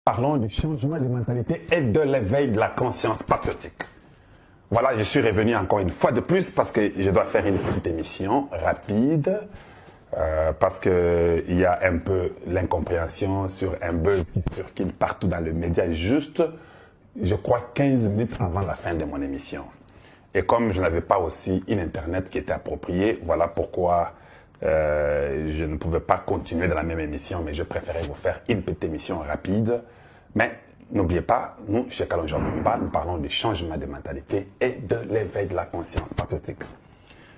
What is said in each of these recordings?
Parlons du changement de mentalité et de l'éveil de la conscience patriotique. Voilà, je suis revenu encore une fois de plus parce que je dois faire une petite émission rapide parce qu'il y a un peu l'incompréhension sur un buzz qui circule partout dans le média juste, je crois, 15 minutes avant la fin de mon émission. Et comme je n'avais pas aussi une Internet qui était appropriée, voilà pourquoi je ne pouvais pas continuer dans la même émission, mais je préférais vous faire une petite émission rapide. Mais n'oubliez pas, nous, chez Kalonji Lumumba, nous parlons du changement de mentalité et de l'éveil de la conscience patriotique.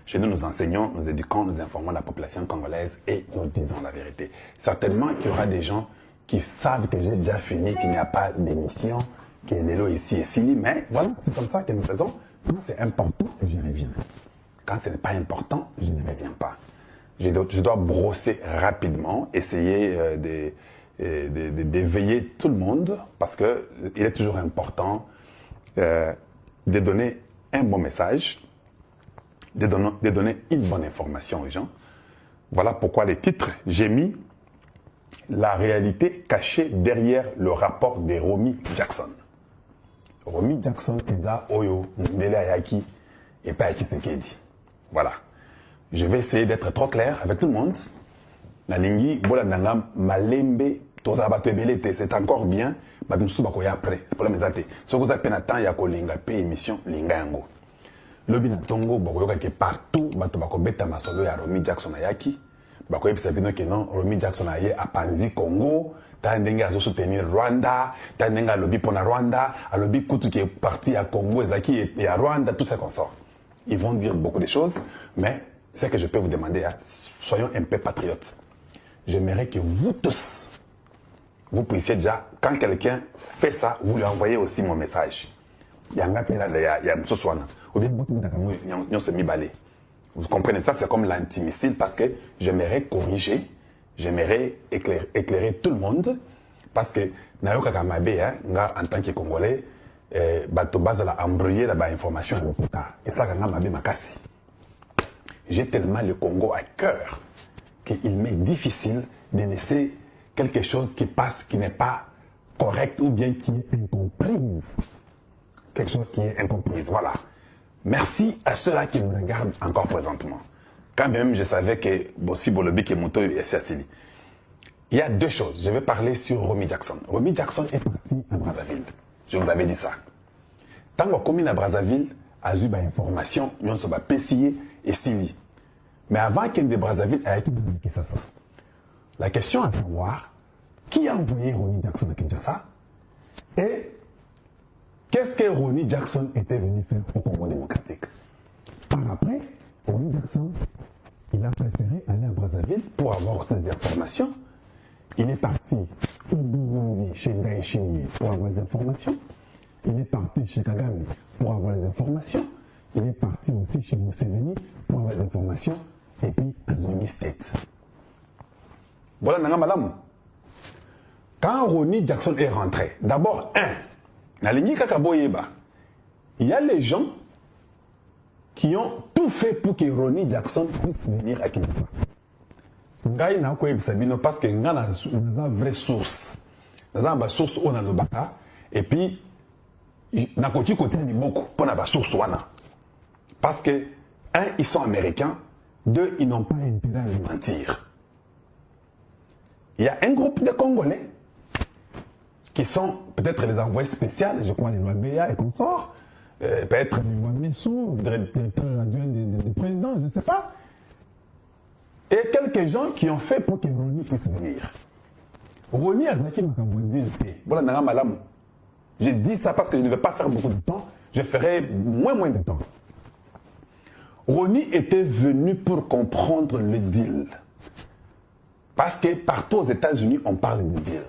Chez nous, nous enseignons, nous éduquons, nous informons la population congolaise et nous disons la vérité. Certainement qu'il y aura des gens qui savent que j'ai déjà fini, qu'il n'y a pas d'émission, qu'il y a des lots ici et ici, mais voilà, c'est comme ça que nous faisons. Quand c'est important, je reviens. Quand ce n'est pas important, je ne reviens pas. Je dois brosser rapidement, essayer d'éveiller tout le monde parce qu'il est toujours important de donner un bon message, de donner une bonne information aux gens. Voilà pourquoi les titres, j'ai mis la réalité cachée derrière le rapport de Romy Jackson. Romy Jackson, Eza Oyo, Ndele Ayaki et pas Tshisekedi. Voilà. Je vais essayer d'être trop clair avec tout le monde. Nalingi, Bolandanga, Malembe, c'est encore bien, mais nous sommes après. C'est pour la maison. Si vous avez un temps, il y a une émission, Lingango. Le Binatongo, partout, Batobakobeta Masolo, il y a Romy Jackson Ayaki. Bakoye Sabino que non, Romy Jackson Aye à Panzi Congo. Tandenga a soutenir Rwanda, Tandenga a lobby pour la Rwanda, a lobby Koutou qui est parti à Congo, Zaki et à Rwanda, tout ça comme ça. Ils vont dire beaucoup de choses, mais ce que je peux vous demander, soyons un peu patriotes. J'aimerais que vous tous, vous puissiez déjà, quand quelqu'un fait ça, vous lui envoyez aussi mon message. Il y a un gars qui est là, il y a un Moussouana. Ou bien, vous comprenez ça, c'est comme l'antimissile parce que j'aimerais corriger, j'aimerais éclairer tout le monde parce que, Nayoka Kamabe, en tant que Congolais, bato bazala embrouillé la information à l'hôpital. Et ça, Kamabe Makasi. J'ai tellement le Congo à cœur qu'il m'est difficile de laisser quelque chose qui passe, qui n'est pas correct ou bien qui est incomprise. Quelque chose qui est incomprise, voilà. Merci à ceux-là qui me regardent encore présentement. Quand même, je savais que Bossi Bolobi et Moto et Sassili. Il y a deux choses. Je vais parler sur Romy Jackson. Romy Jackson est parti à Brazzaville. Je vous avais dit ça. Tant qu'on commune à Brazzaville, a eu une information, nous sommes à Pessier et Sili. Mais avant qu'il y ait de Brazzaville, a été publié ça. La question à savoir, qui a envoyé Romy Jackson à Kinshasa et qu'est-ce que Romy Jackson était venu faire au Congo démocratique? Par après, Romy Jackson, il a préféré aller à Brazzaville pour avoir ces informations. Il est parti au Burundi, chez Ndayishimiye, pour avoir les informations. Il est parti chez Kagame pour avoir les informations. Il est parti aussi chez Museveni pour avoir les informations. Et puis, à Zoni State. Voilà, Nanga Madame. Quand Romy Jackson est rentré, d'abord, il y a les gens qui ont tout fait pour que Romy Jackson puisse venir à Kinshasa. Parce que nous avons une vraie source. Nous avons une source où on a le baka. Et puis, nous avons beaucoup pour la source. Parce que, un, ils sont américains. Deux, ils n'ont pas intérêt à le mentir. Il y a un groupe de Congolais qui sont peut-être les envoyés spéciaux, je crois les Loabéa et consorts, peut-être les Wamessou, directeur adjoint du président, je ne sais pas. Et quelques gens qui ont fait pour que Romy puisse venir. Romy a dit, voilà, je dis ça parce que je ne vais pas faire beaucoup de temps, je ferai moins de temps. Romy était venu pour comprendre le deal. Parce que partout aux États-Unis, on parle de deal.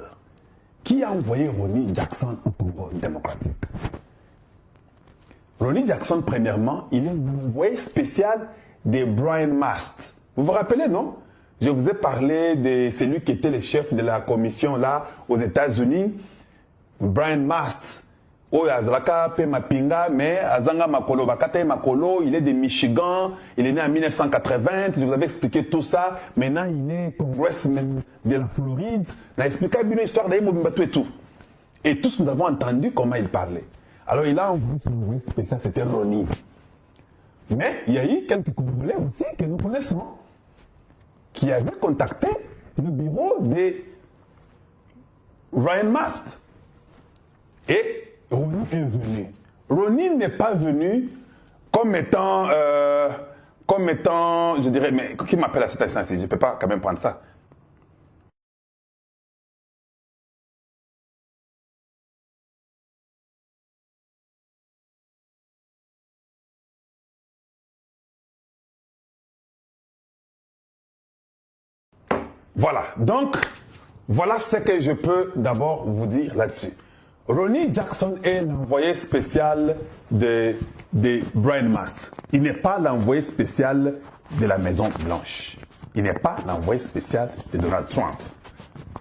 Qui a envoyé Romy Jackson au Congo démocratique? Romy Jackson, premièrement, il est l'envoyé spécial de Brian Mast. Vous vous rappelez, non? Je vous ai parlé de celui qui était le chef de la commission là aux États-Unis, Brian Mast. Oyo azalaka pe mapinga mais azanga makolo bakata makolo, il est de Michigan, il est né en 1980, je vous avais expliqué tout ça. Maintenant il est congressman de la Floride, n'a expliqué une histoire d'ailleurs et tout. Et tous nous avons entendu comment il parlait. Alors il a envoyé son envoyé spécial, c'était Ronnie. Mais il y a eu quelques Congolais aussi que nous connaissons qui avaient contacté le bureau de Ryan Mast. Et Ronnie est venu. Ronnie n'est pas venu comme étant, je dirais, mais qui m'appelle à cet instant-ci? Je ne peux pas quand même prendre ça. Voilà, donc, voilà ce que je peux d'abord vous dire là-dessus. Ronnie Jackson est l'envoyé spécial de Brian Mast. Il n'est pas l'envoyé spécial de la Maison Blanche. Il n'est pas l'envoyé spécial de Donald Trump.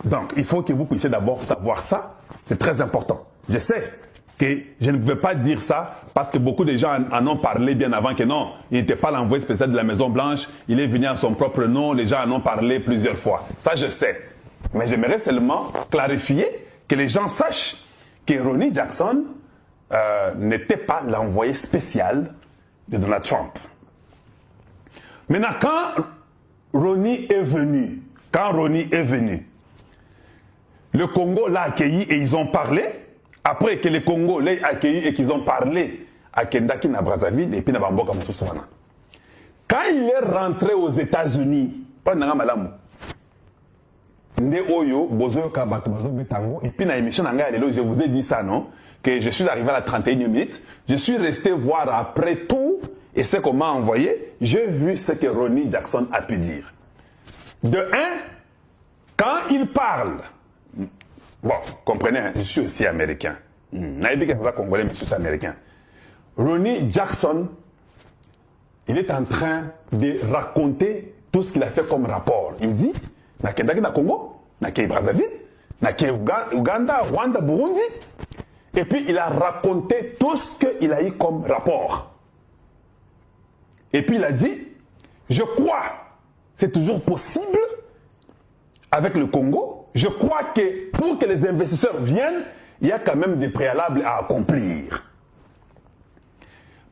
Donc, il faut que vous puissiez d'abord savoir ça. C'est très important. Je sais que je ne pouvais pas dire ça parce que beaucoup de gens en ont parlé bien avant que non, il n'était pas l'envoyé spécial de la Maison Blanche. Il est venu en son propre nom. Les gens en ont parlé plusieurs fois. Ça, je sais. Mais j'aimerais seulement clarifier que les gens sachent que Ronnie Jackson n'était pas l'envoyé spécial de Donald Trump. Maintenant, quand Ronnie est venu, le Congo l'a accueilli et ils ont parlé. Après que le Congo l'ait accueilli et qu'ils ont parlé à Kendaki na Brazzaville et puis na Bamboka Moussousouana. Quand il est rentré aux États-Unis, et puis dans l'émission, je vous ai dit ça, non? Que je suis arrivé à la 31e minute. Je suis resté voir après tout et ce qu'on m'a envoyé. J'ai vu ce que Ronnie Jackson a pu dire. De un, quand il parle, bon, comprenez, hein, je suis aussi américain. Congolais, mais je suis américain. Ronnie Jackson, il est en train de raconter tout ce qu'il a fait comme rapport. Il dit, na Congo, na Brazzaville, na Uganda, Rwanda, Burundi. Et puis il a raconté tout ce qu'il a eu comme rapport. Et puis il a dit, je crois, c'est toujours possible avec le Congo. Je crois que pour que les investisseurs viennent, il y a quand même des préalables à accomplir.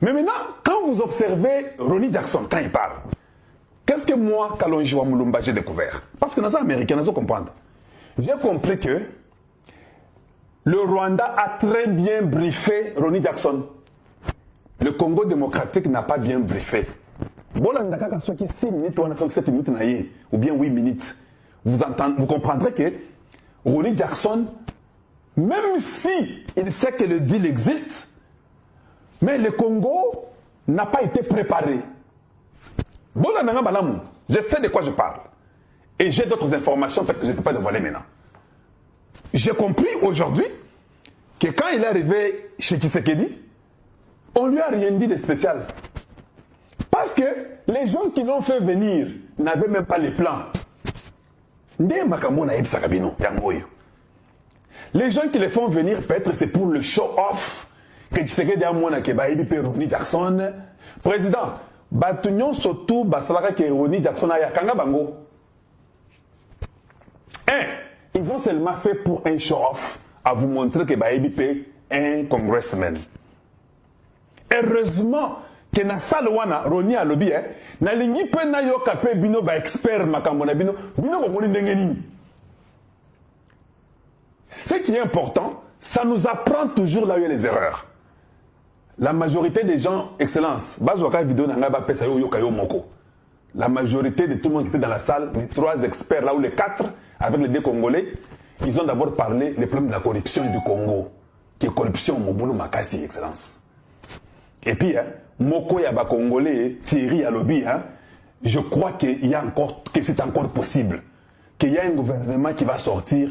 Mais maintenant, quand vous observez Ronnie Jackson, quand il parle, qu'est-ce que moi, Kalonji Mulumba, j'ai découvert? Parce que dans les Américains, nous comprendre. J'ai compris que le Rwanda a très bien briefé Ronnie Jackson. Le Congo démocratique n'a pas bien briefé. Bon, là, il y a 6 minutes, 7 minutes, ou bien 8 minutes. Vous comprendrez que Ronnie Jackson, même si il sait que le deal existe, mais le Congo n'a pas été préparé. Bon, je sais de quoi je parle. Et j'ai d'autres informations que je ne peux pas dévoiler maintenant. J'ai compris aujourd'hui que quand il est arrivé chez Tshisekedi, on lui a rien dit de spécial. Parce que les gens qui l'ont fait venir n'avaient même pas les plans. Les gens qui les font venir, peut-être c'est pour le show-off que Tshisekedi a mona ke baïbi pe Ronnie Jackson. Président, Batunion surtout basalaka ke Ronnie Jackson a yakanga bango. Ils ont seulement fait pour un show-off à vous montrer que baïbi pe un congressman. Heureusement que na salwana Ronnie a lobby na lingi pe na yoka pe bino ba expert makambo na bino bomoni ndenge nini. Ce qui est important, ça nous apprend toujours là où il y a les erreurs. La majorité des gens, excellence, la majorité de tout le monde qui était dans la salle, les 3 experts là ou les 4, avec les 2 Congolais, ils ont d'abord parlé des problèmes de la corruption du Congo, qui est corruption Mobutu Makasi, excellence. Et puis, Moko Yaba Congolais, Thierry Alobi, je crois qu'il y a encore, que c'est encore possible, qu'il y a un gouvernement qui va sortir.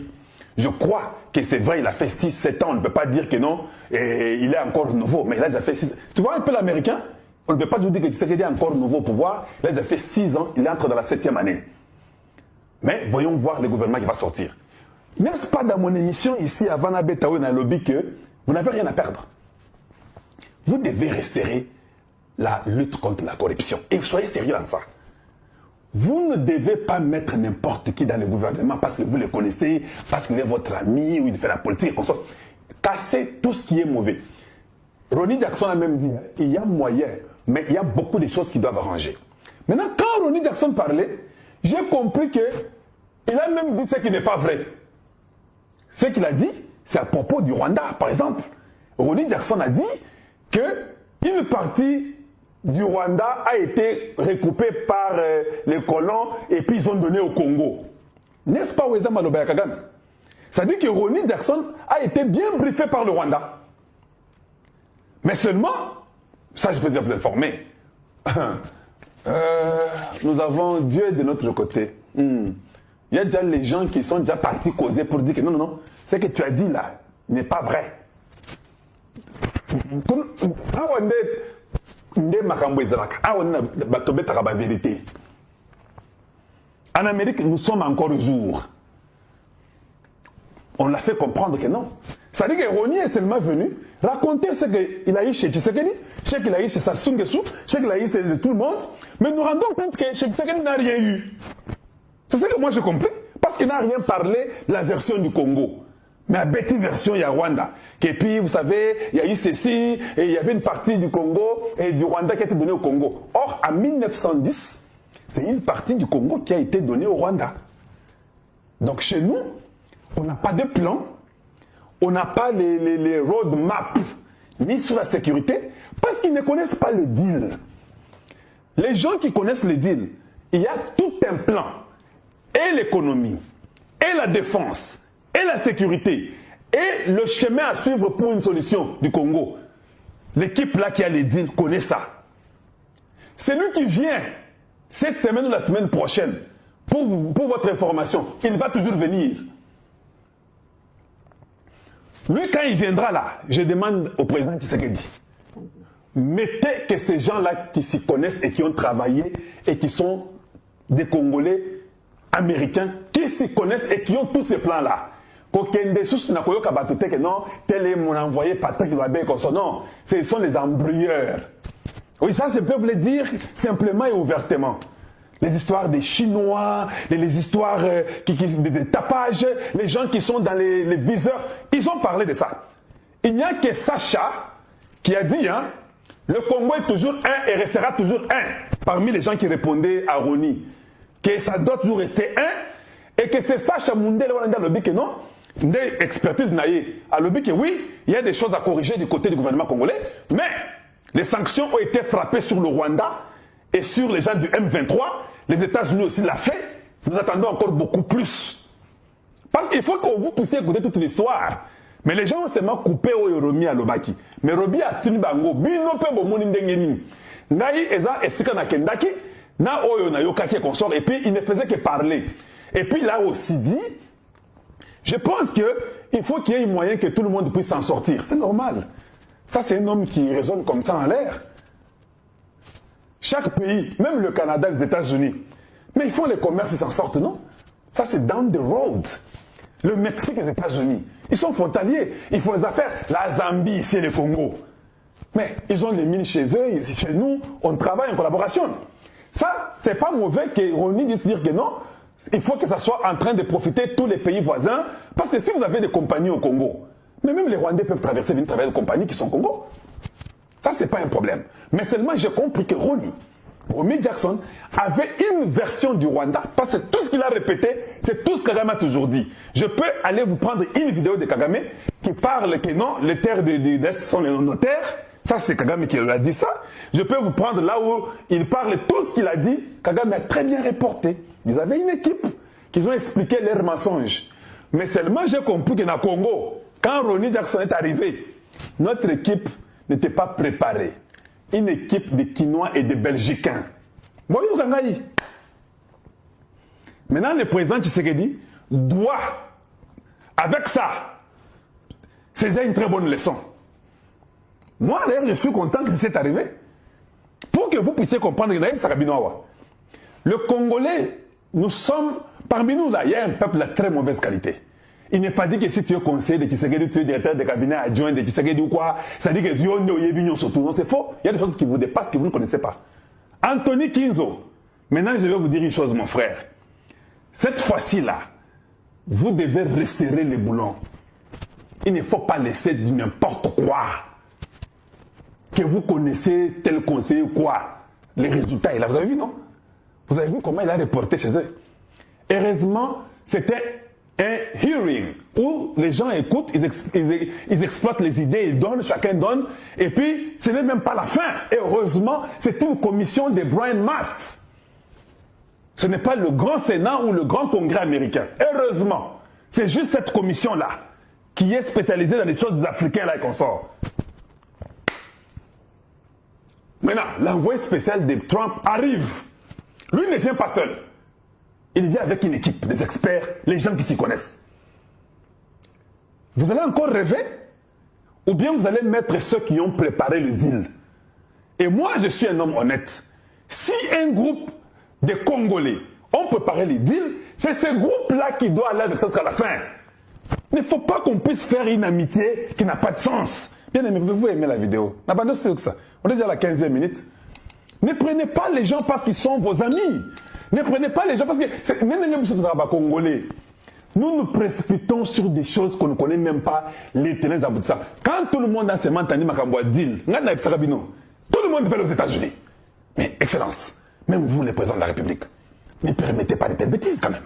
Je crois que c'est vrai, il a fait 6-7 ans, on ne peut pas dire que non, et il est encore nouveau, mais là, il a fait 6 ans. Tu vois un peu l'américain? On ne peut pas dire que Tshisekedi est encore nouveau au pouvoir, là, il a fait 6 ans, il entre dans la 7e année. Mais voyons voir le gouvernement qui va sortir. N'est-ce pas dans mon émission ici, à Vanabetaou Nairobi, que vous n'avez rien à perdre? Vous devez resserrer la lutte contre la corruption. Et soyez sérieux dans ça. Vous ne devez pas mettre n'importe qui dans le gouvernement parce que vous le connaissez, parce qu'il est votre ami ou il fait la politique. casser tout ce qui est mauvais. Ronnie Jackson a même dit, il y a moyen, mais il y a beaucoup de choses qui doivent arranger. Maintenant, quand Ronnie Jackson parlait, j'ai compris qu'il a même dit ce qui n'est pas vrai. Ce qu'il a dit, c'est à propos du Rwanda, par exemple. Ronnie Jackson a dit qu'une partie du Rwanda a été recoupée par les colons et puis ils ont donné au Congo. N'est-ce pas, Weza Maloba Kagame? Ça dit que Ronnie Jackson a été bien briefé par le Rwanda. Mais seulement, ça je peux dire vous informer, nous avons Dieu de notre côté. Il y a déjà les gens qui sont déjà partis causer pour dire que non, ce que tu as dit là n'est pas vrai. En Amérique, nous sommes encore au jour. On l'a fait comprendre que non. Ça dit que Ronnie est seulement venu raconter ce qu'il a eu chez Tshisekedi, ce qu'il a eu chez Sassou Nguesso, ce qu'il a eu chez tout le monde, mais nous rendons compte que chez Tshisekedi n'a rien eu. C'est ce que moi j'ai compris, parce qu'il n'a rien parlé de la version du Congo. Mais la bête version, il y a Rwanda. Et puis, vous savez, il y a eu ceci, et il y avait une partie du Congo et du Rwanda qui a été donnée au Congo. Or, en 1910, c'est une partie du Congo qui a été donnée au Rwanda. Donc, chez nous, on n'a pas de plan, on n'a pas les roadmaps, ni sur la sécurité, parce qu'ils ne connaissent pas le deal. Les gens qui connaissent le deal, il y a tout un plan, et l'économie, et la défense, et la sécurité, et le chemin à suivre pour une solution du Congo. L'équipe là qui a les deals connaît ça. Celui qui vient cette semaine ou la semaine prochaine, pour votre information, il va toujours venir. Lui, quand il viendra là, je demande au président Tshisekedi, mettez que ces gens-là qui s'y connaissent et qui ont travaillé et qui sont des Congolais américains, qui s'y connaissent et qui ont tous ces plans-là. Non, tel est mon envoyé Patrick Lwabé comme ça. Non, ce sont les embrouilleurs. Oui, ça, je peux vous le dire simplement et ouvertement. Les histoires des Chinois, les histoires des tapages, les gens qui sont dans les viseurs, ils ont parlé de ça. Il n'y a que Sacha qui a dit, hein, le Congo est toujours un et restera toujours un, parmi les gens qui répondaient à Ronnie. Que ça doit toujours rester un, et que c'est Sacha Mundele qui a lobby que non, une expertise naïe a lobby que oui, il y a des choses à corriger du côté du gouvernement congolais, mais les sanctions ont été frappées sur le Rwanda et sur les gens du M23. Les États-Unis aussi l'ont fait. Nous attendons encore beaucoup plus. Parce qu'il faut que vous puissiez écouter toute l'histoire. Mais les gens ont seulement coupé au Romi à Lobaki. Mais Robi a tenu bango. Bino pe bomoni ndengeni. Ngai eza esika na kendaki. Na oyo na yokaki consort. Et puis il ne faisait que parler. Et puis il a aussi dit, je pense qu'il faut qu'il y ait un moyen que tout le monde puisse s'en sortir. C'est normal. Ça c'est un homme qui raisonne comme ça en l'air. Chaque pays, même le Canada, les États-Unis, mais ils font les commerces, ils s'en sortent, non? Ça, c'est down the road. Le Mexique et les États-Unis, ils sont frontaliers, ils font les affaires. La Zambie, ici, et le Congo. Mais ils ont les mines chez eux, chez nous, on travaille en collaboration. Ça, c'est pas mauvais que Ronnie dise dire que non, il faut que ça soit en train de profiter tous les pays voisins, parce que si vous avez des compagnies au Congo, mais même les Rwandais peuvent traverser, venir travailler des compagnies qui sont au Congo. Ça, c'est pas un problème. Mais seulement, j'ai compris que Ronnie Jackson avait une version du Rwanda, parce que tout ce qu'il a répété, c'est tout ce que Kagame a toujours dit. Je peux aller vous prendre une vidéo de Kagame qui parle que non, les terres de l'Est sont nos terres. Ça, c'est Kagame qui a dit ça. Je peux vous prendre là où il parle tout ce qu'il a dit. Kagame a très bien reporté. Ils avaient une équipe qui ont expliqué leurs mensonges. Mais seulement, j'ai compris que dans le Congo, quand Ronnie Jackson est arrivé, notre équipe n'était pas préparée. Une équipe de Quinois et de Belgicains. Bonjour Kangaï. Maintenant, le président Tshisekedi doit, avec ça, c'est déjà une très bonne leçon. Moi, d'ailleurs, je suis content que c'est arrivé. Pour que vous puissiez comprendre, le Congolais, nous sommes, parmi nous, là, il y a un peuple de très mauvaise qualité. Il n'est pas dit que si tu es conseiller de Tshisekedi, tu es directeur de cabinet adjoint de Tshisekedi ou quoi, ça dit que tu es surtout. Non, c'est faux. Il y a des choses qui vous dépassent que vous ne connaissez pas. Anthony Kinzo. Maintenant, je vais vous dire une chose, mon frère. Cette fois-ci là, vous devez resserrer les boulons. il ne faut pas laisser du n'importe quoi. Que vous connaissez tel conseiller ou quoi. Les résultats, là, vous avez vu, non? Vous avez vu comment il a reporté chez eux? Heureusement, c'était un hearing où les gens écoutent, ils exploitent les idées, ils donnent, chacun donne, et puis ce n'est même pas la fin. Et heureusement, c'est une commission de Brian Mast. Ce n'est pas le grand Sénat ou le grand Congrès américain. Heureusement, c'est juste cette commission-là qui est spécialisée dans les choses des Africains là et qu'on sort. Maintenant, l'envoyé spécial de Trump arrive. Lui ne vient pas seul. Il vient avec une équipe, des experts, les gens qui s'y connaissent. Vous allez encore rêver? Ou bien vous allez mettre ceux qui ont préparé le deal? Et moi, je suis un homme honnête. Si un groupe de Congolais ont préparé le deal, c'est ce groupe-là qui doit aller avec ça jusqu'à la fin. Il ne faut pas qu'on puisse faire une amitié qui n'a pas de sens. Bien aimé, vous aimez la vidéo? On est déjà à la 15e minute. Ne prenez pas les gens parce qu'ils sont vos amis. Ne prenez pas les gens parce que même les Congolais, nous nous précipitons sur des choses qu'on ne connaît même pas les tenants aboutissants. Quand tout le monde a ses mentalités makambo deal, tout le monde veut aux États-Unis. Mais excellence, même vous, les présidents de la République, ne permettez pas de telles bêtises quand même.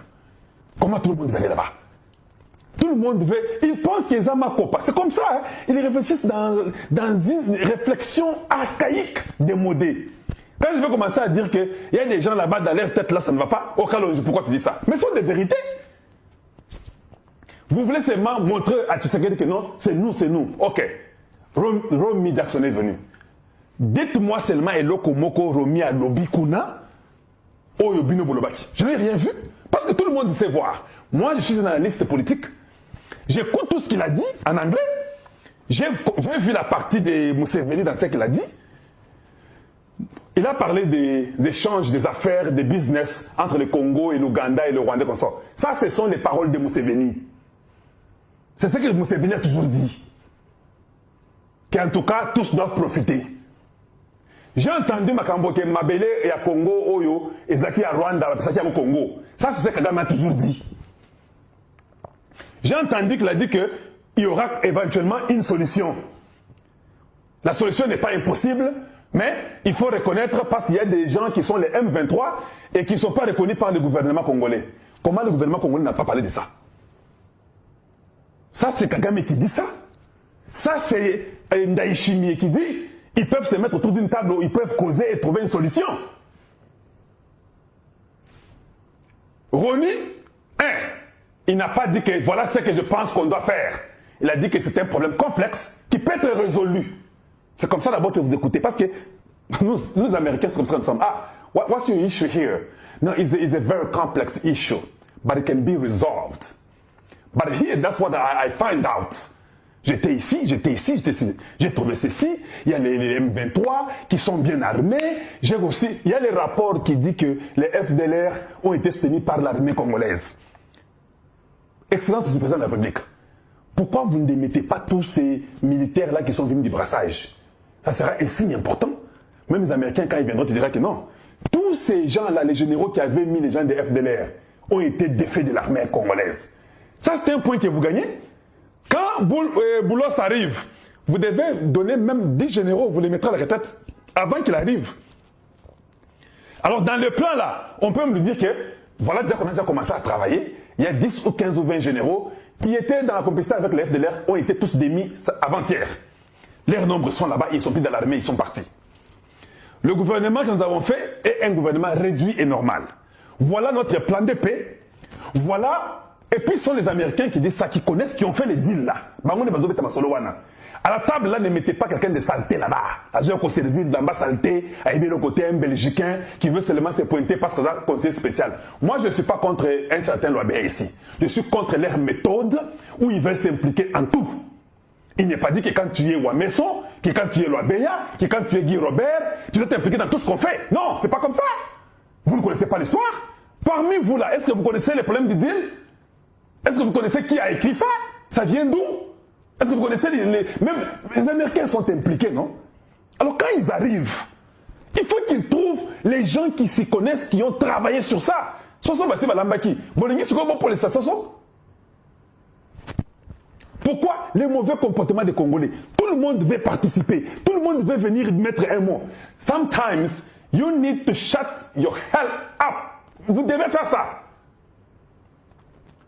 Comment tout le monde veut aller là-bas? Tout le monde veut. Ils pensent qu'ils ont ma copa. C'est comme ça. Hein? Ils réfléchissent dans une réflexion archaïque, démodée. Quand je vais commencer à dire qu'il y a des gens là-bas dans leur tête, là, ça ne va pas. Au cas où, pourquoi tu dis ça? Mais ce sont des vérités. Vous voulez seulement montrer à Tshisekedi que non, c'est nous. Ok. Romy Jackson est venu. Dites-moi seulement Eloko Moko Romy Alobi Kuna Oyobino Bolobaki. Je n'ai rien vu. Parce que tout le monde sait voir. Moi, je suis un analyste politique. J'écoute tout ce qu'il a dit en anglais. J'ai vu la partie de Museveni dans ce qu'il a dit. Il a parlé des échanges, des affaires, des business entre le Congo et l'Ouganda et le Rwanda comme ça. Ça, ce sont les paroles de Museveni. C'est ce que Museveni a toujours dit. Qu'en tout cas, tous doivent profiter. J'ai entendu Makambo que Mabele et à Congo, Oyo, et Zaki à Rwanda, et Zaki au Congo. Ça, c'est ce que Kagame a toujours dit. J'ai entendu qu'il a dit qu'il y aura éventuellement une solution. La solution n'est pas impossible, mais il faut reconnaître parce qu'il y a des gens qui sont les M23 et qui ne sont pas reconnus par le gouvernement congolais. Comment le gouvernement congolais n'a pas parlé de ça? Ça, c'est Kagame qui dit ça. Ça, c'est Ndaïchimie qui dit ils peuvent se mettre autour d'une table où ils peuvent causer et trouver une solution. Rony, il n'a pas dit que voilà ce que je pense qu'on doit faire. Il a dit que c'est un problème complexe qui peut être résolu. C'est comme ça d'abord que vous écoutez. Parce que nous Américains, c'est comme ça que nous sommes. What's your issue here? No, it's a very complex issue. But it can be resolved. But here, that's what I find out. J'étais ici, j'ai trouvé ceci. Il y a les M23 qui sont bien armés. J'ai aussi, il y a les rapports qui disent que les FDLR ont été soutenus par l'armée congolaise. Excellence, Monsieur le Président de la République. Pourquoi vous ne démettez pas tous ces militaires-là qui sont venus du brassage? Ça sera un signe important. Même les Américains, quand ils viendront, tu diras que non. Tous ces gens-là, les généraux qui avaient mis les gens des FDLR, ont été défaits de l'armée congolaise. Ça, c'est un point que vous gagnez. Quand Boulos arrive, vous devez donner même 10 généraux, vous les mettrez à la retraite avant qu'il arrive. Alors, dans le plan là, on peut me dire que, voilà déjà qu'on a commencé à travailler. Il y a 10 ou 15 ou 20 généraux qui étaient dans la compétition avec les FDLR, ont été tous démis avant-hier. Leurs nombres sont là-bas, ils sont plus dans l'armée, ils sont partis. Le gouvernement que nous avons fait est un gouvernement réduit et normal. Voilà notre plan de paix. Voilà. Et puis ce sont les Américains qui disent ça, qui connaissent, qui ont fait les deals là. À la table là, ne mettez pas quelqu'un de saleté là-bas. À ce qu'on servir de l'ambassade saleté, à aider le côté un Belgicain qui veut seulement se pointer parce que c'est un conseiller spécial. Moi, je ne suis pas contre un certain Loabé ici. Je suis contre leur méthode où ils veulent s'impliquer en tout. Il n'est pas dit que quand tu es Ouamesso, que quand tu es Loabéa, que quand tu es Guy Robert, tu dois t'impliquer dans tout ce qu'on fait. Non, c'est pas comme ça. Vous ne connaissez pas l'histoire. Parmi vous là, est-ce que vous connaissez les problèmes du deal? Est-ce que vous connaissez qui a écrit ça? Ça vient d'où? Est-ce que vous connaissez même les Américains sont impliqués, non? Alors quand ils arrivent, il faut qu'ils trouvent les gens qui s'y connaissent, qui ont travaillé sur ça. Pour Pourquoi les mauvais comportements des Congolais? Tout le monde veut participer. Tout le monde veut venir mettre un mot. Sometimes, you need to shut your hell up. Vous devez faire ça.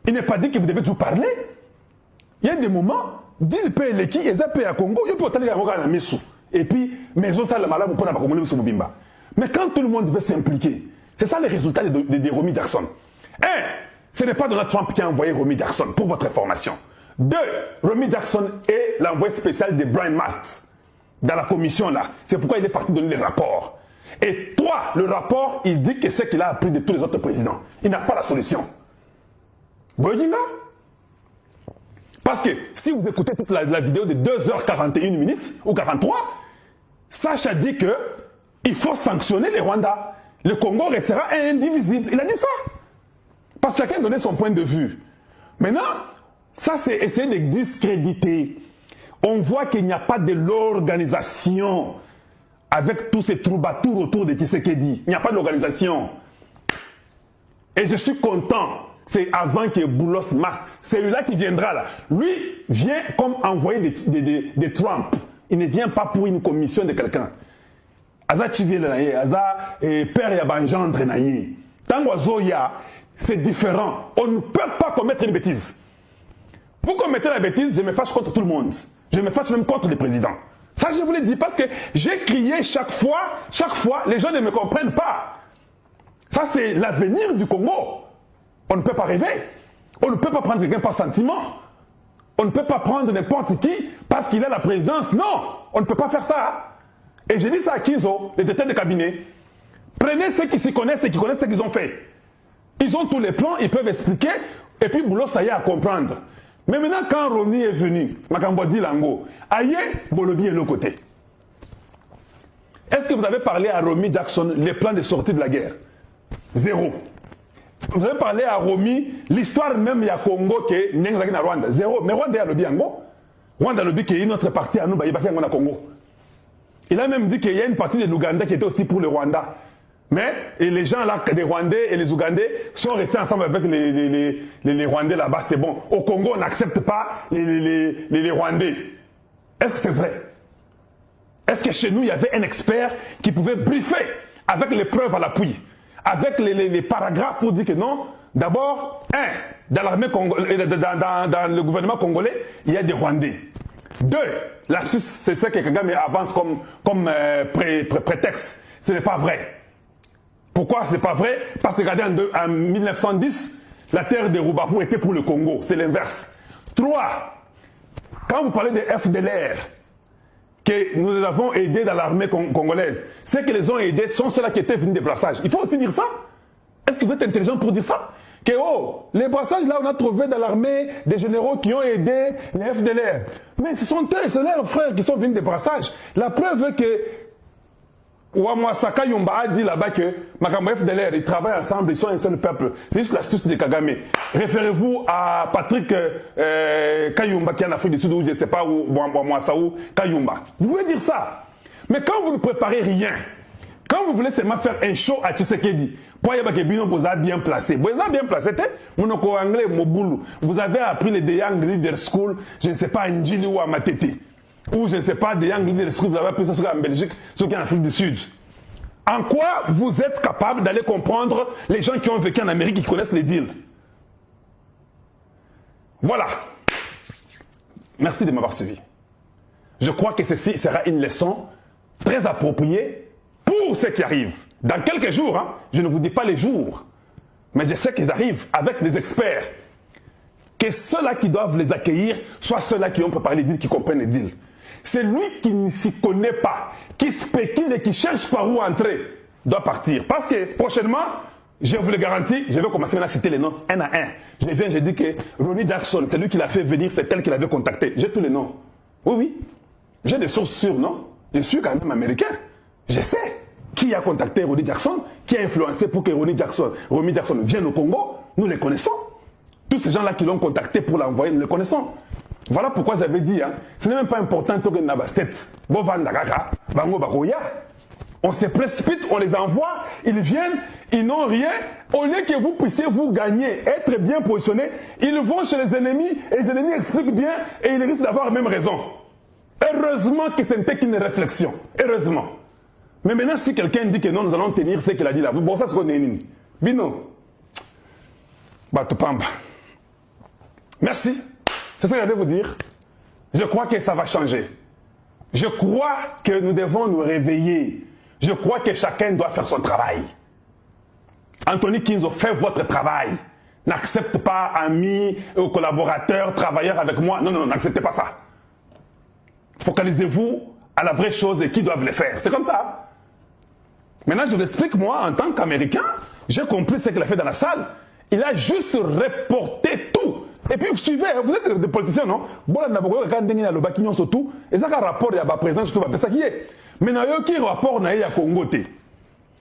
Il n'est pas dit que vous devez toujours parler. Il y a des moments, dit le pays qui est un pays à Congo, il peut aller à la Messou. Et puis, mais ça, le malade, on peut pas Bimba. Mais quand tout le monde veut s'impliquer, c'est ça le résultat de Romy Jackson. Un, ce n'est pas Donald Trump qui a envoyé Romy Jackson, pour votre information. Deux, Romy Jackson est l'envoyé spécial de Brian Mast dans la commission là. C'est pourquoi il est parti donner les rapports. Et trois, le rapport, il dit que c'est qu'il a appris de tous les autres présidents. Il n'a pas la solution. Boyinga? Parce que si vous écoutez toute la vidéo de 2h41 minutes ou 43, Sacha dit que il faut sanctionner les Rwandais. Le Congo restera indivisible. Il a dit ça. Parce que chacun donnait son point de vue. Maintenant, ça c'est essayer de discréditer. On voit qu'il n'y a pas de l'organisation avec tous ces troubattours autour de Tshisekedi. Il n'y a pas d'organisation. Et je suis content. C'est avant que Boulos Mast, c'est lui-là qui viendra là. Lui vient comme envoyé de Trump. Il ne vient pas pour une commission de quelqu'un. Aza Chivile naye, Aza père ya bangendre naye. Tango Zoya, c'est différent. On ne peut pas commettre une bêtise. Pour commettre la bêtise, je me fâche contre tout le monde. Je me fâche même contre les présidents. Ça, je vous l'ai dit parce que j'ai crié chaque fois, les gens ne me comprennent pas. Ça, c'est l'avenir du Congo. On ne peut pas rêver. On ne peut pas prendre quelqu'un par sentiment. On ne peut pas prendre n'importe qui parce qu'il a la présidence. Non, on ne peut pas faire ça. Et j'ai dit ça à Kinzo, les détails de cabinet. Prenez ceux qui s'y connaissent et qui connaissent ce qu'ils ont fait. Ils ont tous les plans, ils peuvent expliquer. Et puis, boulot, ça y est à comprendre. Mais maintenant, quand Romy est venu, Makambodi Lango, aïe, Bolobi est de l'autre côté. Est-ce que vous avez parlé à Romy Jackson les plans de sortie de la guerre? Zéro. Vous avez parlé à Romy l'histoire même il y a Congo que Nyangzaki na Rwanda. Zéro. Mais Rwanda a le Biango. Rwanda a le qui est une autre partie à nous, il y a Congo. Il a même dit qu'il y a une partie de l'Ouganda qui était aussi pour le Rwanda. Mais et les gens là, les Rwandais et les Ougandais, sont restés ensemble avec les Rwandais là-bas. C'est bon. Au Congo, on n'accepte pas les Rwandais. Est-ce que c'est vrai? Est-ce que chez nous, il y avait un expert qui pouvait briefer avec les preuves à l'appui, avec les paragraphes pour dire que non? D'abord, dans l'armée congolaise, dans le gouvernement congolais, il y a des Rwandais. Deux, là-dessus, c'est ça que Kagame avance comme prétexte. Ce n'est pas vrai. Pourquoi c'est pas vrai? Parce que regardez, en 1910, la terre de Rubavu était pour le Congo. C'est l'inverse. Trois, quand vous parlez des FDLR, que nous avons aidés dans l'armée congolaise, ceux qui les ont aidés sont ceux-là qui étaient venus des brassages. Il faut aussi dire ça. Est-ce que vous êtes intelligent pour dire ça? Que les brassages là, on a trouvé dans l'armée des généraux qui ont aidé les FDLR. Mais ce sont eux, c'est leurs frères qui sont venus des brassages. La preuve est que Ouamouassa Kayumba a dit là-bas que Makamba FDLR, ils travaillent ensemble, ils sont un seul peuple. C'est juste l'astuce de Kagame. Référez-vous à Patrick Kayumba qui est en Afrique du Sud, ou je ne sais pas, ou Ouamouassa ou Kayumba. Vous pouvez dire ça. Mais quand vous ne préparez rien, quand vous voulez seulement faire un show à Tshisekedi, pour y avoir vous avez bien placé. Vous avez bien placé, mon anglais, Moboulou. Vous avez appris les Young Leader School, je ne sais pas, à Njili ou à Matete. Ou je ne sais pas, des Young Leaders School, vous avez appris ça en Belgique, ce qui est en Afrique du Sud. En quoi vous êtes capable d'aller comprendre les gens qui ont vécu en Amérique, qui connaissent les deals? Voilà. Merci de m'avoir suivi. Je crois que ceci sera une leçon très appropriée pour ceux qui arrivent. Dans quelques jours, je ne vous dis pas les jours, mais je sais qu'ils arrivent avec des experts. Que ceux-là qui doivent les accueillir soient ceux-là qui ont préparé les deals, qui comprennent les deals. C'est lui qui ne s'y connaît pas, qui spécule et qui cherche par où entrer, doit partir. Parce que prochainement, je vous le garantis, je vais commencer à citer les noms un à un. Je dis que Ronnie Jackson, c'est lui qui l'a fait venir, c'est tel qu'il avait contacté. J'ai tous les noms. Oui, oui. J'ai des sources sûres, non? Je suis quand même américain. Je sais qui a contacté Ronnie Jackson, qui a influencé pour que Ronnie Jackson vienne au Congo. Nous les connaissons. Tous ces gens-là qui l'ont contacté pour l'envoyer, nous les connaissons. Voilà pourquoi j'avais dit, ce n'est même pas important que Nabastet, Bovan Dagaka, Bango Bakoya. On se précipite, on les envoie, ils viennent, ils n'ont rien. Au lieu que vous puissiez vous gagner, être bien positionné, ils vont chez les ennemis et les ennemis expliquent bien et ils risquent d'avoir la même raison. Heureusement que ce n'était qu'une réflexion. Heureusement. Mais maintenant, si quelqu'un dit que non, nous allons tenir ce qu'il a dit là, bon, ça c'est qu'on est Bino. Batupamba. Merci. C'est ce que je vais vous dire. Je crois que ça va changer. Je crois que nous devons nous réveiller. Je crois que chacun doit faire son travail. Anthony Kinzo, faites votre travail. N'accepte pas amis ou collaborateurs, travailleurs avec moi. Non, non, n'acceptez pas ça. Focalisez-vous à la vraie chose et qui doivent le faire. C'est comme ça. Maintenant, je vous explique, moi, en tant qu'Américain, j'ai compris ce qu'il a fait dans la salle. Il a juste reporté tout. Et puis, vous suivez, vous êtes des politiciens, non? Bon, là, quand il y a le baquignon sur tout, et ça, un rapport, il y a pas présent, je trouve, c'est ça qui est. Mais il y a un rapport, il y a Congo.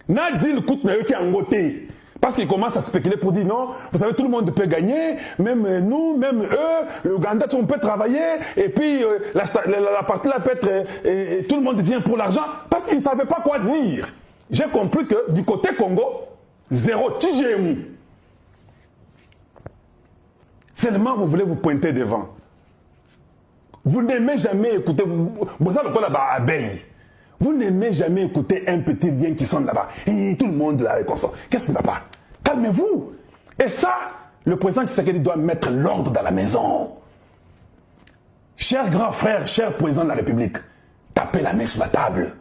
N'a dit le coup, il y a un côté. Parce qu'ils commencent à spéculer pour dire non, vous savez, tout le monde peut gagner, même nous, même eux, le Ouganda, on peut travailler, et puis la partie là peut être, et tout le monde vient pour l'argent, parce qu'ils ne savaient pas quoi dire. J'ai compris que du côté Congo, zéro TGM. Seulement vous voulez vous pointer devant. Vous n'aimez jamais écouter, vous savez quoi là-bas, abeille. Vous n'aimez jamais écouter un petit rien qui sonne là-bas. Et tout le monde la réconfort. Qu'est-ce qui ne va pas? Calmez-vous. Et ça, le président Tshisekedi doit mettre l'ordre dans la maison. Cher grand frère, cher président de la République, tapez la main sur la table.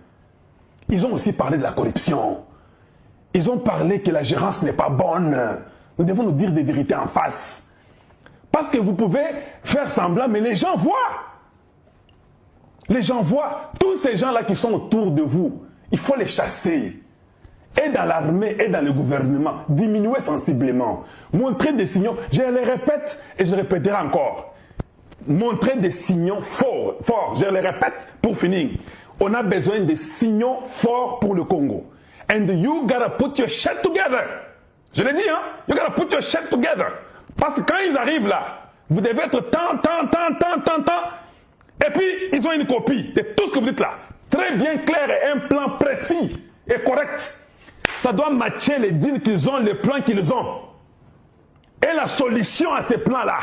Ils ont aussi parlé de la corruption. Ils ont parlé que la gérance n'est pas bonne. Nous devons nous dire des vérités en face. Parce que vous pouvez faire semblant, mais les gens voient. Les gens voient tous ces gens-là qui sont autour de vous. Il faut les chasser. Et dans l'armée et dans le gouvernement, diminuer sensiblement. Montrer des signaux. Je les répète et je répéterai encore. Montrer des signaux forts. Forts. Je les répète pour finir. On a besoin de signaux forts pour le Congo. And you gotta put your shit together. Je l'ai dit, hein? You gotta put your shit together. Parce que quand ils arrivent là, vous devez être tant. Et puis, ils ont une copie de tout ce que vous dites là. Très bien clair et un plan précis et correct. Ça doit matcher les deals qu'ils ont, les plans qu'ils ont. Et la solution à ces plans-là.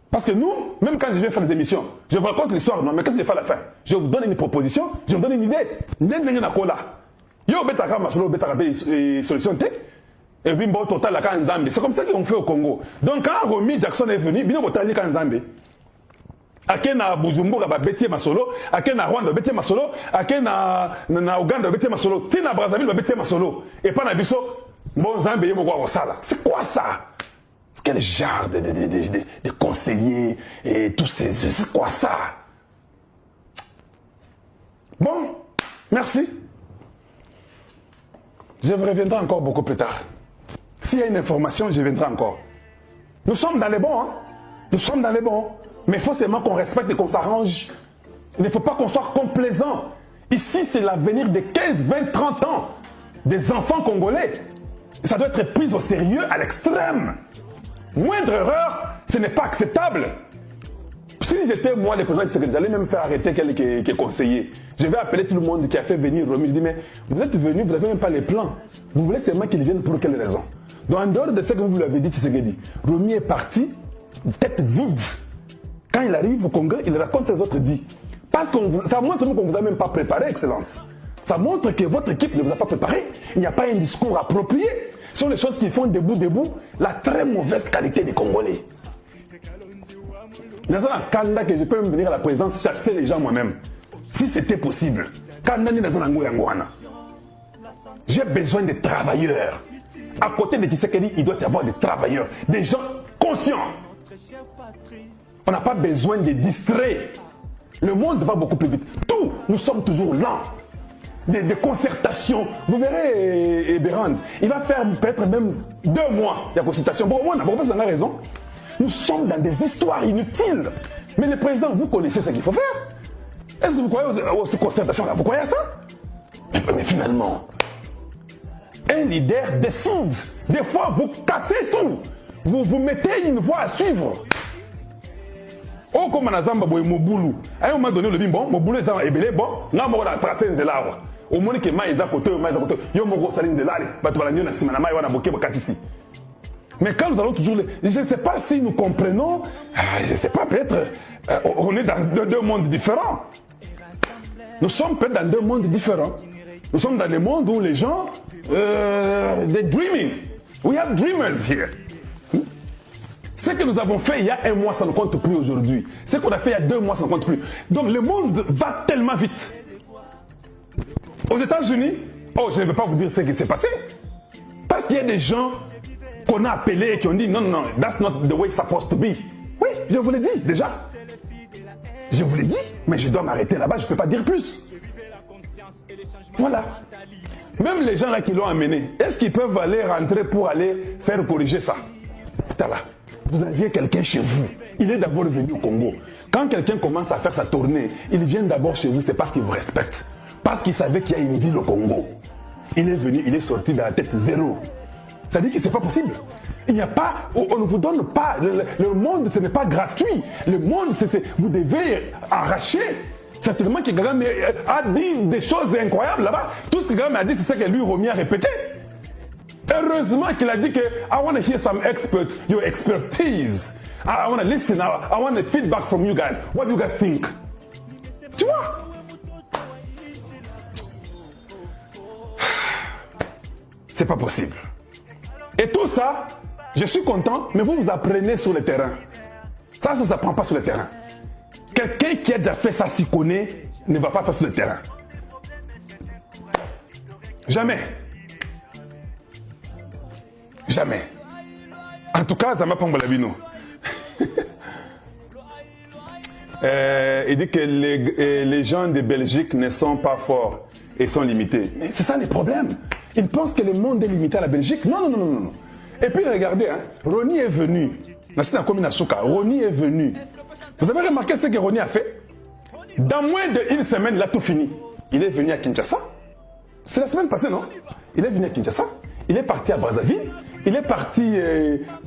Parce que nous, même quand je vais faire des émissions, je vous raconte l'histoire, non, mais qu'est-ce que je fais à la fin? Je vous donne une proposition, je vous donne une idée. Solution tech. Et puis, bon, total, la Nzambe. C'est comme ça qu'on fait au Congo. Donc, quand Romy Jackson est venu, bien, on va aller Nzambe. Ake na Bujumbura ba betie masolo, ake na Rwanda ba betie masolo, ake na Uganda ba betie masolo, tina Brazzaville ba betie masolo. Et pas na biso, bon Nzambe yemo kwa osala. C'est quoi ça? C'est quel genre de conseillers et tous ces, c'est quoi ça? Bon, merci. Je reviendrai encore beaucoup plus tard. S'il y a une information, je viendrai encore. Nous sommes dans les bons, hein? Nous sommes dans les bons. Mais il faut seulement qu'on respecte et qu'on s'arrange. Il ne faut pas qu'on soit complaisant. Ici, c'est l'avenir de 15, 20, 30 ans des enfants congolais. Ça doit être pris au sérieux à l'extrême. Moindre erreur, ce n'est pas acceptable. Si j'étais moi, le président, j'allais même faire arrêter quelques conseillers. Je vais appeler tout le monde qui a fait venir Romy. Je dis, mais vous êtes venus, vous n'avez même pas les plans. Vous voulez seulement qu'ils viennent pour quelle raison? Donc, en dehors de ce que vous lui avez dit, Tshisekedi, Romy est parti, tête vide. Quand il arrive au Congrès, il raconte ses autres dits. Parce que ça montre qu'on ne vous a même pas préparé, Excellence. Ça montre que votre équipe ne vous a pas préparé. Il n'y a pas un discours approprié. Ce sont les choses qui font debout, la très mauvaise qualité des Congolais. Dans un Kanda que je peux même venir à la présidence chasser les gens moi-même. Si c'était possible. J'ai besoin de travailleurs. À côté de Tshisekedi, il doit y avoir des travailleurs. Des gens conscients. On n'a pas besoin de distraits. Le monde va beaucoup plus vite. Tout, nous sommes toujours lents. Des concertations. Vous verrez, Bérand, il va faire peut-être même 2 mois de consultation. Bon, moi, on a raison. Nous sommes dans des histoires inutiles. Mais le président, vous connaissez ce qu'il faut faire. Est-ce que vous croyez aux concertations là? Vous croyez à ça? Mais finalement, un leader décide. Des fois, vous cassez tout. Vous mettez une voie à suivre. Oh, comme Nazamba Boy Mobulu. À un moment donné, le dit bon, Mobulu est ébélé, bon, là, on va tracer un zélawa. Au moins que ma eza côté, ma eza côté. Yo moko salinze lale, bato balanyo na sima na mai wana boke bakatisi. Mais quand nous allons toujours, je ne sais pas si nous comprenons, je ne sais pas, peut-être, on est dans deux mondes différents. Nous sommes peut-être dans deux mondes différents. Nous sommes dans des mondes où les gens, they're dreaming. We have dreamers here. Ce que nous avons fait il y a un mois, ça ne compte plus aujourd'hui. Ce qu'on a fait il y a 2 mois, ça ne compte plus. Donc le monde va tellement vite. Aux États-Unis, oh, je ne vais pas vous dire ce qui s'est passé. Parce qu'il y a des gens qu'on a appelés et qui ont dit non, non, that's not the way it's supposed to be. Oui, je vous l'ai dit déjà. Je vous l'ai dit, mais je dois m'arrêter là-bas, je ne peux pas dire plus. Voilà. Même les gens là qui l'ont amené, est-ce qu'ils peuvent aller rentrer pour aller faire corriger ça? Putain là, vous aviez quelqu'un chez vous. Il est d'abord venu au Congo. Quand quelqu'un commence à faire sa tournée, il vient d'abord chez vous, c'est parce qu'il vous respecte. Parce qu'il savait qu'il y a une ville au Congo. Il est venu, il est sorti de la tête zéro. Ça dit que c'est pas possible. Il n'y a pas, on ne vous donne pas, le monde ce n'est pas gratuit. Le monde, vous devez arracher. Certainement que Kagame a dit des choses incroyables là-bas. Tout ce que Kagame a dit, c'est ce que lui, Romy, a répété. Heureusement qu'il a dit que I want to hear some experts, your expertise. I want to listen, I want a feedback from you guys. What do you guys think? Tu vois? C'est pas possible. Et tout ça, je suis content, mais vous apprenez sur le terrain. Ça ne s'apprend pas sur le terrain. Quelqu'un qui a déjà fait ça, s'y connaît, ne va pas faire sur le terrain. Jamais. Jamais. En tout cas, ça m'a pas la vie, non. Il dit que les gens de Belgique ne sont pas forts et sont limités. Mais c'est ça les problèmes. Ils pensent que le monde est limité à la Belgique. Non, non, non, non, non. Et puis regardez, hein, Ronnie est venu. Ronnie est venu. Vous avez remarqué ce que Ronnie a fait? Dans moins d'une semaine, il a tout fini. Il est venu à Kinshasa. C'est la semaine passée, non? Il est venu à Kinshasa. Il est parti à Brazzaville. Il est parti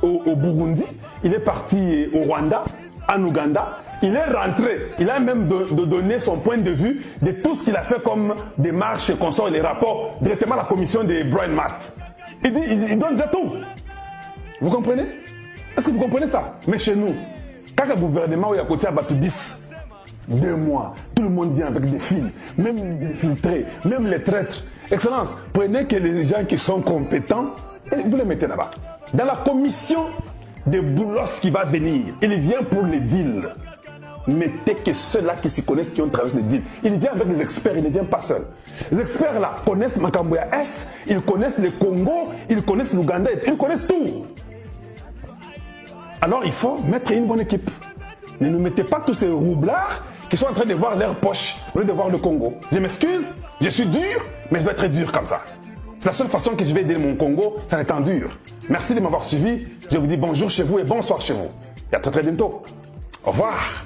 au Burundi. Il est parti au Rwanda, en Ouganda. Il est rentré. Il a même donné son point de vue de tout ce qu'il a fait comme démarche et consort et les rapports directement à la commission de Brian Mast. Il donne déjà tout. Vous comprenez? Est-ce que vous comprenez ça? Mais chez nous, quand le gouvernement est à côté à Batubis, 2 mois, tout le monde vient avec des fils, même les infiltrés, même les traîtres. Excellence, prenez que les gens qui sont compétents et vous les mettez là-bas. Dans la commission de Boulos qui va venir, il vient pour les deals. Mettez que ceux-là qui s'y connaissent, qui ont traversé les deals. Il vient avec des experts, il ne vient pas seul. Les experts là connaissent Makamboya Est, ils connaissent le Congo, ils connaissent l'Ouganda, ils connaissent tout. Alors il faut mettre une bonne équipe. Ne nous mettez pas tous ces roublards qui sont en train de voir leur poche au lieu de voir le Congo. Je m'excuse, je suis dur, mais je dois être dur comme ça. C'est la seule façon que je vais aider mon Congo, c'est en étant dur. Merci de m'avoir suivi. Je vous dis bonjour chez vous et bonsoir chez vous. Et à très très bientôt. Au revoir.